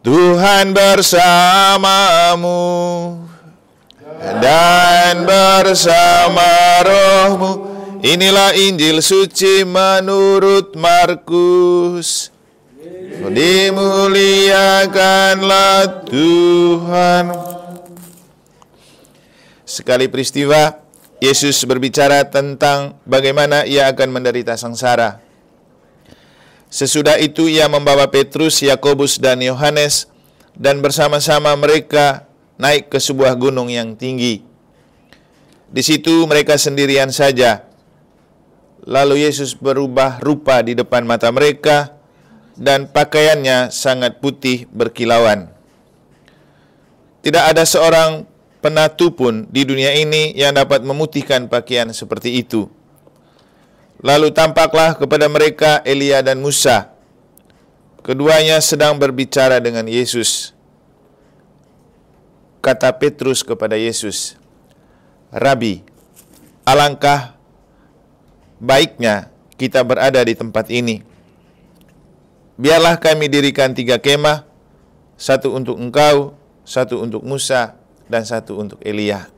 Tuhan bersamamu dan bersama rohmu. Inilah Injil suci menurut Markus. Dimuliakanlah Tuhan. Sekali peristiwa, Yesus berbicara tentang bagaimana ia akan menderita sengsara. Sesudah itu ia membawa Petrus, Yakobus, dan Yohanes, dan bersama-sama mereka naik ke sebuah gunung yang tinggi. Di situ mereka sendirian saja. Lalu Yesus berubah rupa di depan mata mereka, dan pakaiannya sangat putih berkilauan. Tidak ada seorang penatu pun di dunia ini yang dapat memutihkan pakaian seperti itu. Lalu tampaklah kepada mereka Elia dan Musa. Keduanya sedang berbicara dengan Yesus. Kata Petrus kepada Yesus, "Rabi, alangkah baiknya kita berada di tempat ini. Biarlah kami dirikan 3 kemah, 1 untuk engkau, 1 untuk Musa, dan 1 untuk Elia."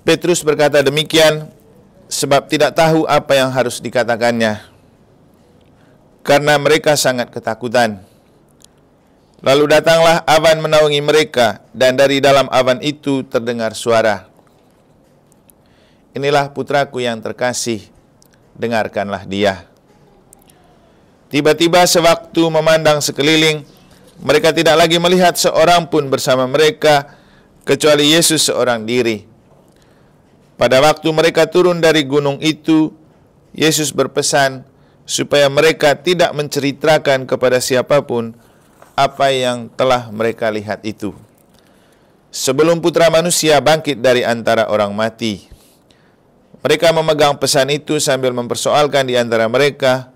Petrus berkata demikian sebab tidak tahu apa yang harus dikatakannya, karena mereka sangat ketakutan. Lalu datanglah awan menaungi mereka, dan dari dalam awan itu terdengar suara, "Inilah putraku yang terkasih, dengarkanlah dia." Tiba-tiba sewaktu memandang sekeliling, mereka tidak lagi melihat seorang pun bersama mereka, kecuali Yesus seorang diri. Pada waktu mereka turun dari gunung itu, Yesus berpesan supaya mereka tidak menceritakan kepada siapapun apa yang telah mereka lihat itu, sebelum Putra Manusia bangkit dari antara orang mati. Mereka memegang pesan itu sambil mempersoalkan di antara mereka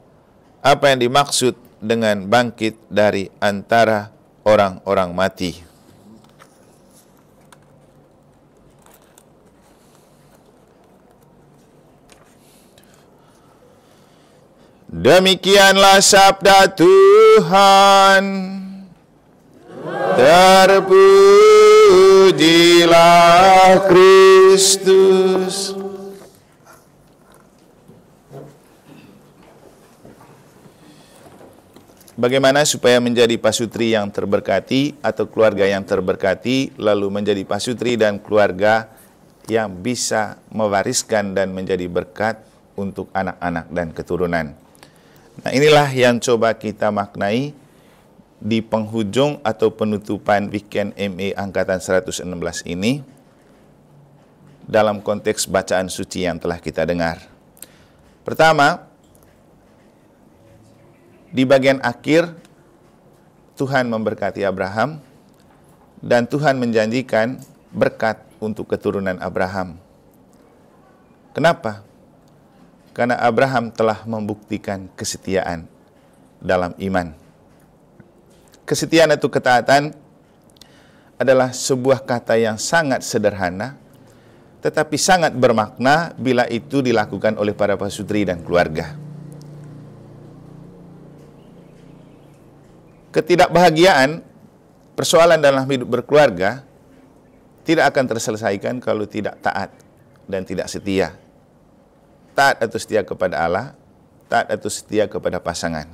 apa yang dimaksud dengan bangkit dari antara orang-orang mati. Demikianlah sabda Tuhan. Terpujilah Kristus. Bagaimana supaya menjadi pasutri yang terberkati atau keluarga yang terberkati, lalu menjadi pasutri dan keluarga yang bisa mewariskan dan menjadi berkat untuk anak-anak dan keturunan. Nah, inilah yang coba kita maknai di penghujung atau penutupan weekend ME angkatan 116 ini dalam konteks bacaan suci yang telah kita dengar. Pertama, di bagian akhir Tuhan memberkati Abraham dan Tuhan menjanjikan berkat untuk keturunan Abraham. Kenapa? Karena Abraham telah membuktikan kesetiaan dalam iman. Kesetiaan atau ketaatan adalah sebuah kata yang sangat sederhana, tetapi sangat bermakna bila itu dilakukan oleh para pasutri dan keluarga. Ketidakbahagiaan, persoalan dalam hidup berkeluarga tidak akan terselesaikan kalau tidak taat dan tidak setia. Taat atau setia kepada Allah, taat atau setia kepada pasangan.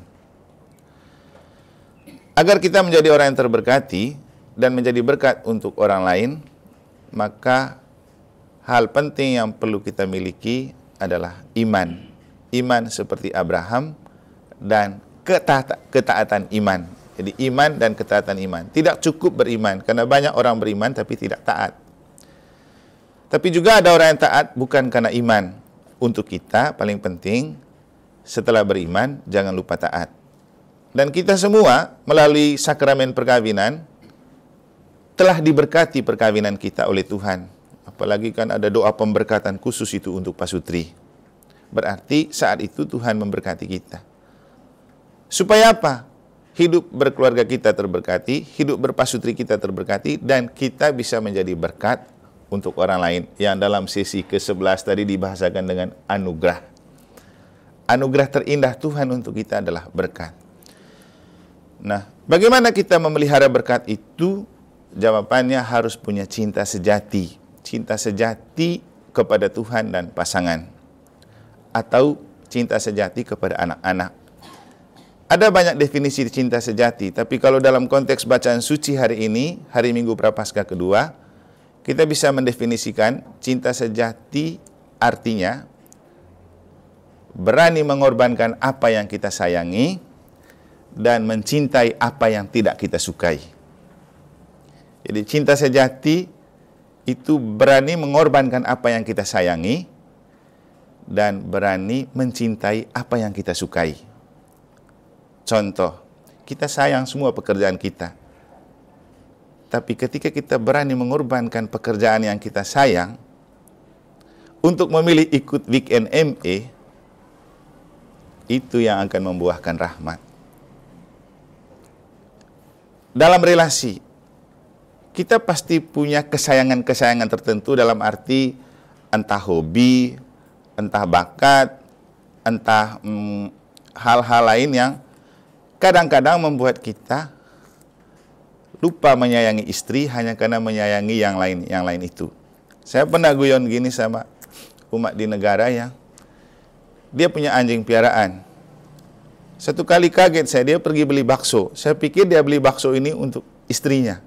Agar kita menjadi orang yang terberkati dan menjadi berkat untuk orang lain, maka hal penting yang perlu kita miliki adalah iman. Iman seperti Abraham dan ketaatan iman. Jadi iman dan ketaatan iman. Tidak cukup beriman, karena banyak orang beriman tapi tidak taat. Tapi juga ada orang yang taat bukan karena iman. Untuk kita paling penting setelah beriman jangan lupa taat. Dan kita semua melalui sakramen perkawinan telah diberkati perkawinan kita oleh Tuhan. Apalagi kan ada doa pemberkatan khusus itu untuk pasutri. Berarti saat itu Tuhan memberkati kita. Supaya apa? Hidup berkeluarga kita terberkati, hidup berpasutri kita terberkati, dan kita bisa menjadi berkat untuk orang lain, yang dalam sesi ke-11 tadi dibahasakan dengan anugerah. Anugerah terindah Tuhan untuk kita adalah berkat. Nah, bagaimana kita memelihara berkat itu? Jawabannya harus punya cinta sejati. Cinta sejati kepada Tuhan dan pasangan. Atau cinta sejati kepada anak-anak. Ada banyak definisi cinta sejati, tapi kalau dalam konteks bacaan suci hari ini, hari Minggu Prapaskah kedua, kita bisa mendefinisikan cinta sejati artinya berani mengorbankan apa yang kita sayangi dan mencintai apa yang tidak kita sukai. Jadi cinta sejati itu berani mengorbankan apa yang kita sayangi dan berani mencintai apa yang kita sukai. Contoh, kita sayang semua pekerjaan kita. Tapi ketika kita berani mengorbankan pekerjaan yang kita sayang untuk memilih ikut weekend ME, itu yang akan membuahkan rahmat. Dalam relasi, kita pasti punya kesayangan-kesayangan tertentu dalam arti entah hobi, entah bakat, entah hal-hal lain yang kadang-kadang membuat kita lupa menyayangi istri hanya karena menyayangi yang lain itu. Saya pernah guyon gini sama umat di negara yang dia punya anjing piaraan. Satu kali kaget saya, dia pergi beli bakso. Saya pikir dia beli bakso ini untuk istrinya.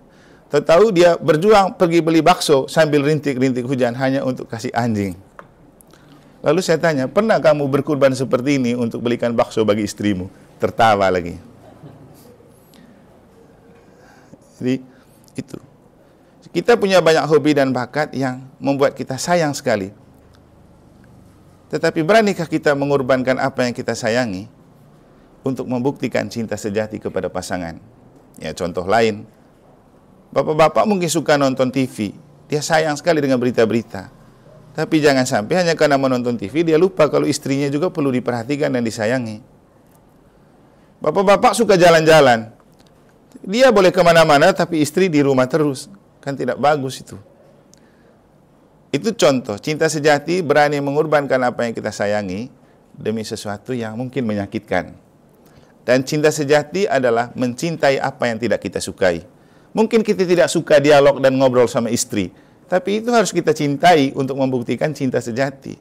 Tahu dia berjuang pergi beli bakso sambil rintik-rintik hujan hanya untuk kasih anjing. Lalu saya tanya, pernah kamu berkorban seperti ini untuk belikan bakso bagi istrimu? Tertawa lagi. Jadi itu. Kita punya banyak hobi dan bakat yang membuat kita sayang sekali. Tetapi beranikah kita mengorbankan apa yang kita sayangi untuk membuktikan cinta sejati kepada pasangan? Ya, contoh lain. Bapak-bapak mungkin suka nonton TV. Dia sayang sekali dengan berita-berita. Tapi jangan sampai hanya karena menonton TV, dia lupa kalau istrinya juga perlu diperhatikan dan disayangi. Bapak-bapak suka jalan-jalan. Dia boleh kemana-mana, tapi istri di rumah terus. Kan tidak bagus itu. Itu contoh, cinta sejati berani mengorbankan apa yang kita sayangi demi sesuatu yang mungkin menyakitkan. Dan cinta sejati adalah mencintai apa yang tidak kita sukai. Mungkin kita tidak suka dialog dan ngobrol sama istri, tapi itu harus kita cintai untuk membuktikan cinta sejati.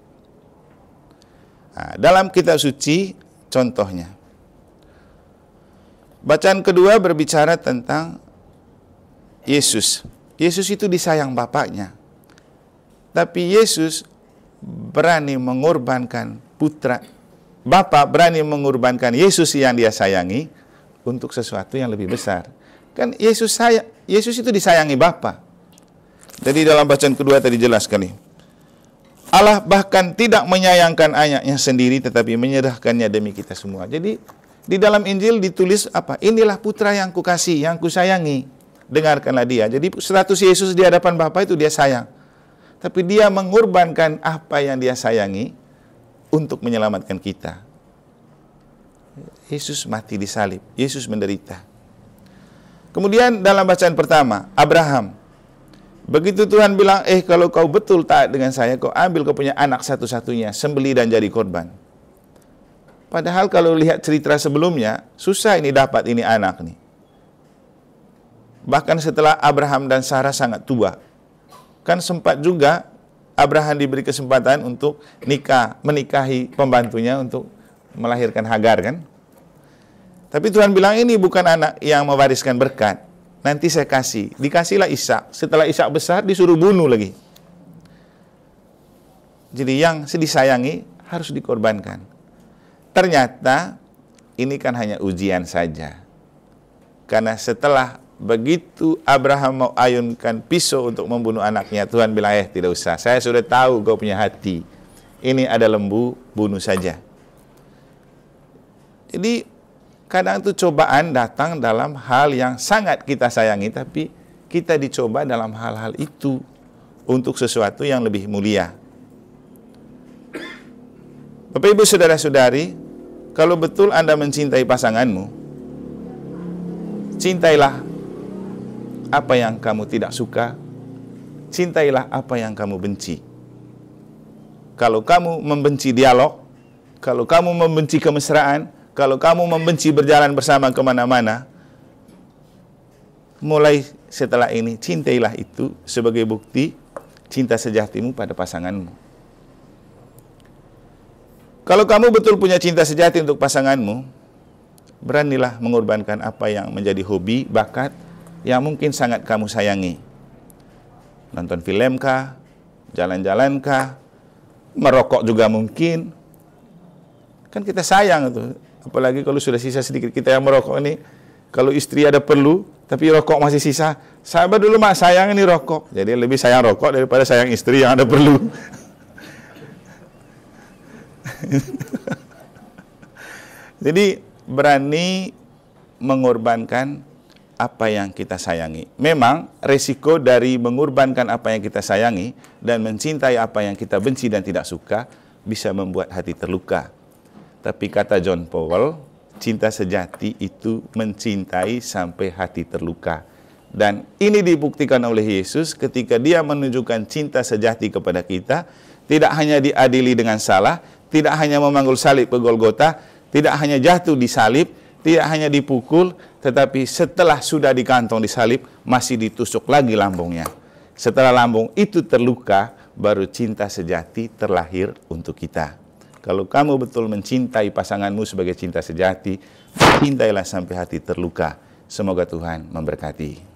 Nah, dalam kitab suci, contohnya. Bacaan kedua berbicara tentang Yesus. Yesus itu disayang Bapaknya. Tapi Yesus berani mengorbankan putra. Bapa berani mengorbankan Yesus yang dia sayangi untuk sesuatu yang lebih besar. Kan Yesus itu disayangi Bapa. Jadi dalam bacaan kedua tadi jelas sekali. Allah bahkan tidak menyayangkan anaknya sendiri tetapi menyerahkannya demi kita semua. Jadi di dalam Injil ditulis apa? Inilah putra yang kukasihi, yang kusayangi. Dengarkanlah dia. Jadi status Yesus di hadapan Bapa itu dia sayang. Tapi dia mengorbankan apa yang dia sayangi untuk menyelamatkan kita. Yesus mati di salib. Yesus menderita. Kemudian dalam bacaan pertama, Abraham. Begitu Tuhan bilang, kalau kau betul taat dengan saya, kau ambil kau punya anak satu-satunya, sembelih dan jadi korban. Padahal kalau lihat cerita sebelumnya, susah ini dapat ini anak nih. Bahkan setelah Abraham dan Sarah sangat tua. Kan sempat juga Abraham diberi kesempatan untuk menikahi pembantunya untuk melahirkan Hagar kan. Tapi Tuhan bilang ini bukan anak yang mewariskan berkat. Nanti saya kasih. Dikasihlah Ishak. Setelah Ishak besar disuruh bunuh lagi. Jadi yang disayangi harus dikorbankan. Ternyata ini kan hanya ujian saja. Karena setelah begitu Abraham mau ayunkan pisau untuk membunuh anaknya, Tuhan bilang, tidak usah. Saya sudah tahu kau punya hati. Ini ada lembu, bunuh saja. Jadi kadang itu cobaan datang dalam hal yang sangat kita sayangi, tapi kita dicoba dalam hal-hal itu untuk sesuatu yang lebih mulia. Bapak Ibu Saudara-saudari, kalau betul Anda mencintai pasanganmu, cintailah apa yang kamu tidak suka, cintailah apa yang kamu benci. Kalau kamu membenci dialog, kalau kamu membenci kemesraan, kalau kamu membenci berjalan bersama kemana-mana, mulai setelah ini cintailah itu sebagai bukti cinta sejatimu pada pasanganmu. Kalau kamu betul punya cinta sejati untuk pasanganmu, beranilah mengorbankan apa yang menjadi hobi, bakat yang mungkin sangat kamu sayangi. Nonton film kah, jalan-jalan kah, merokok juga mungkin. Kan kita sayang itu, apalagi kalau sudah sisa sedikit. Kita yang merokok ini, kalau istri ada perlu, tapi rokok masih sisa, sahabat dulu mak sayang ini rokok. Jadi lebih sayang rokok daripada sayang istri yang ada perlu. Jadi berani mengorbankan apa yang kita sayangi. Memang resiko dari mengorbankan apa yang kita sayangi dan mencintai apa yang kita benci dan tidak suka bisa membuat hati terluka. Tapi kata John Powell, cinta sejati itu mencintai sampai hati terluka. Dan ini dibuktikan oleh Yesus ketika dia menunjukkan cinta sejati kepada kita. Tidak hanya diadili dengan salah, tidak hanya memanggul salib ke Golgota, tidak hanya jatuh di salib, tidak hanya dipukul, tetapi setelah sudah digantung di salib, masih ditusuk lagi lambungnya. Setelah lambung itu terluka, baru cinta sejati terlahir untuk kita. Kalau kamu betul mencintai pasanganmu sebagai cinta sejati, cintailah sampai hati terluka. Semoga Tuhan memberkati.